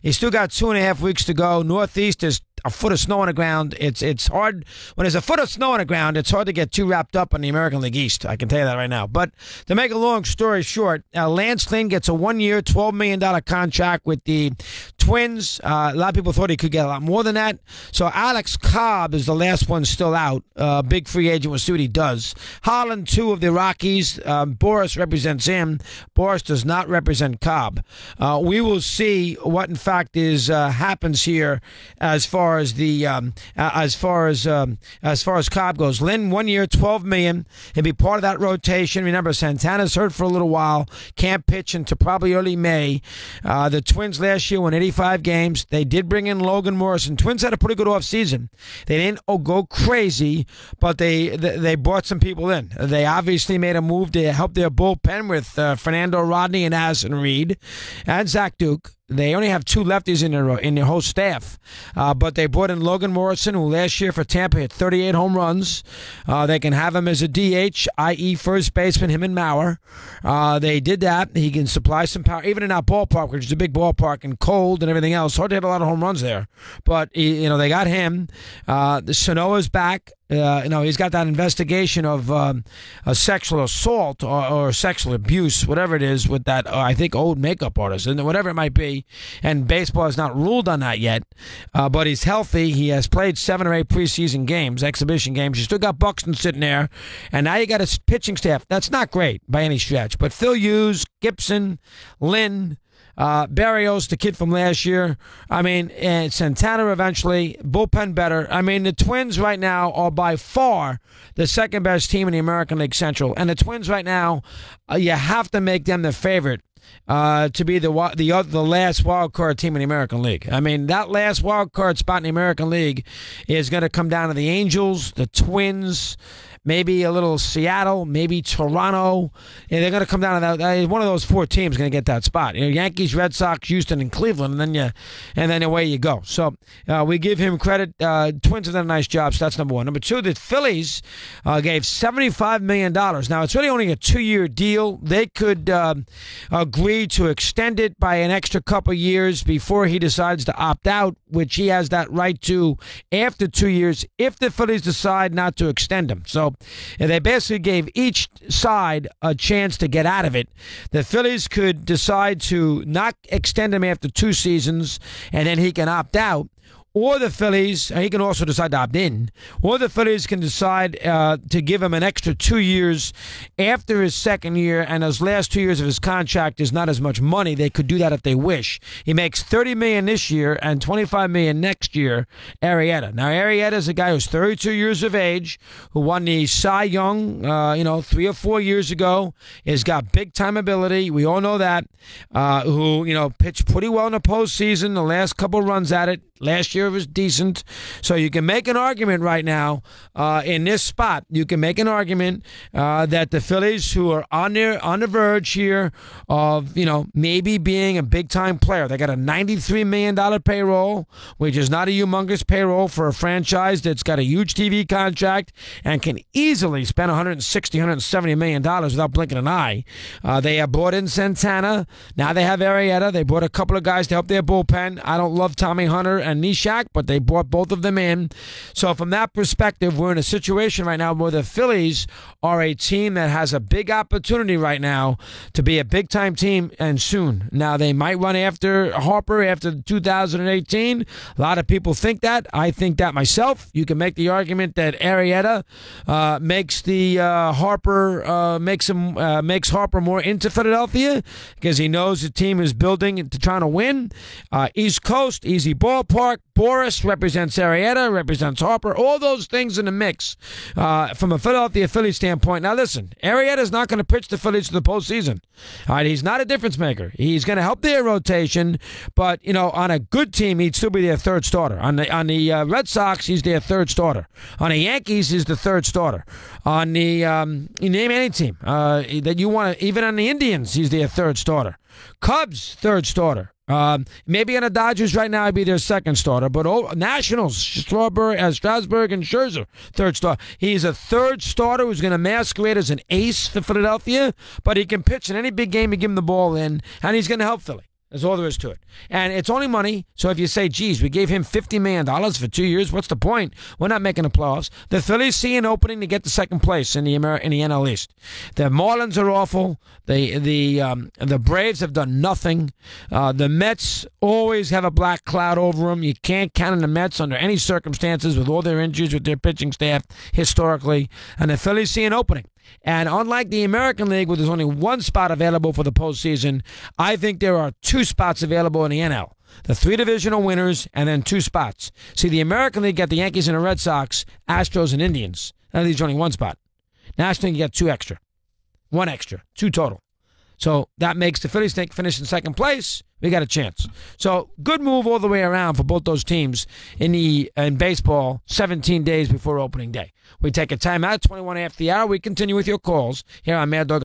He's still got 2.5 weeks to go. Northeast is a foot of snow on the ground. It's hard. When there's a foot of snow on the ground, it's hard to get too wrapped up in the American League East. I can tell you that right now. But to make a long story short, Lance Lynn gets a 1-year, $12 million contract with the Twins. A lot of people thought he could get a lot more than that. So Alex Cobb is the last one still out. Big free agent. We'll see what he does. Holland, 2 of the Rockies. Boris represents him. Boris does not represent Cobb. We will see what in fact is happens here as far as the as far as Cobb goes. Lynn, 1 year, $12 million. He'll be part of that rotation. Remember, Santana's hurt for a little while. Can't pitch until probably early May. The Twins last year won 85 games. They did bring in Logan Morrison. Twins had a pretty good offseason. They didn't go crazy, but they brought some people in. They obviously made a move to help their bullpen with Fernando Rodney and Addison Reed and Zach Duke. They only have 2 lefties in their whole staff, but they brought in Logan Morrison, who last year for Tampa hit 38 home runs. They can have him as a DH, i.e. first baseman, him and Mauer. They did that. He can supply some power, even in our ballpark, which is a big ballpark and cold and everything else. Hard to hit a lot of home runs there, but they got him. The Sanoa's back. He's got that investigation of a sexual assault or sexual abuse, whatever it is, with that, I think, old makeup artist, and whatever it might be. And baseball has not ruled on that yet, but he's healthy. He has played 7 or 8 preseason games, exhibition games. You still got Buxton sitting there, and now you got a pitching staff. That's not great by any stretch, but Phil Hughes, Gibson, Lynn, Barrios, the kid from last year. And Santana eventually. Bullpen better. The Twins right now are by far the second best team in the American League Central. And the Twins right now, you have to make them the favorite to be the last wild card team in the American League. That last wild card spot in the American League is going to come down to the Angels, the Twins, maybe a little Seattle, maybe Toronto. And they're going to come down to that. One of those 4 teams is going to get that spot. Yankees, Red Sox, Houston, and Cleveland, and then away you go. So we give him credit. Twins have done a nice job, so that's number 1. Number 2, the Phillies gave $75 million. Now, it's really only a 2-year deal. They could agree to extend it by an extra couple years before he decides to opt out, which he has that right to after 2 years if the Phillies decide not to extend him. So they basically gave each side a chance to get out of it. The Phillies could decide to not extend him after 2 seasons, and then he can opt out. Or the Phillies, he can also decide to opt in, or the Phillies can decide to give him an extra 2 years after his second year, and his last 2 years of his contract is not as much money. They could do that if they wish. He makes $30 million this year and $25 million next year, Arrieta. Now, Arrieta is a guy who's 32 years of age, who won the Cy Young, 3 or 4 years ago. He's got big-time ability. We all know that. Who pitched pretty well in the postseason, the last couple runs at it. Last year it was decent. So you can make an argument right now in this spot. You can make an argument that the Phillies, who are on the verge here of, maybe being a big-time player. They got a $93 million payroll, which is not a humongous payroll for a franchise that's got a huge TV contract and can easily spend $160, $170 million without blinking an eye. They have brought in Santana. Now they have Arrieta. They brought a couple of guys to help their bullpen. I don't love Tommy Hunter and Nishak, but they brought both of them in. So from that perspective, we're in a situation right now where the Phillies are a team that has a big opportunity right now to be a big-time team, and soon. Now, they might run after Harper after 2018. A lot of people think that. I think that myself. You can make the argument that Arrieta makes Harper more into Philadelphia because he knows the team is building to trying to win. East Coast, easy ballpark. Boris represents Arrieta, represents Harper, all those things in the mix from a Philadelphia Phillies standpoint. Now, listen, Arrieta's not going to pitch the Phillies to the postseason. All right, he's not a difference maker. He's going to help their rotation, but, on a good team, he'd still be their third starter. On the Red Sox, he's their third starter. On the Yankees, he's the third starter. On the, you name any team that you want to, even on the Indians, he's their third starter. Cubs, third starter. Maybe on the Dodgers right now, I'd be their second starter. But Nationals, Strasburg and Scherzer, third starter. He's a third starter who's going to masquerade as an ace for Philadelphia, but he can pitch in any big game you give him the ball in, and he's going to help Philly. That's all there is to it. And it's only money. So if you say, geez, we gave him $50 million for 2 years, what's the point? We're not making the playoffs. The Phillies see an opening to get to second place in the NL East. The Marlins are awful. The Braves have done nothing. The Mets always have a black cloud over them. You can't count on the Mets under any circumstances with all their injuries with their pitching staff historically. And the Phillies see an opening. And unlike the American League, where there's only one spot available for the postseason, I think there are 2 spots available in the NL. The 3 divisional winners and then 2 spots. See, the American League got the Yankees and the Red Sox, Astros and Indians. That leaves only 1 spot. National League, you get 2 extra. 1 extra. 2 total. So that makes the Phillies finish in second place. We got a chance. So good move all the way around for both those teams in baseball 17 days before opening day. We take a timeout, 21 after the hour. We continue with your calls here on Mad Dog.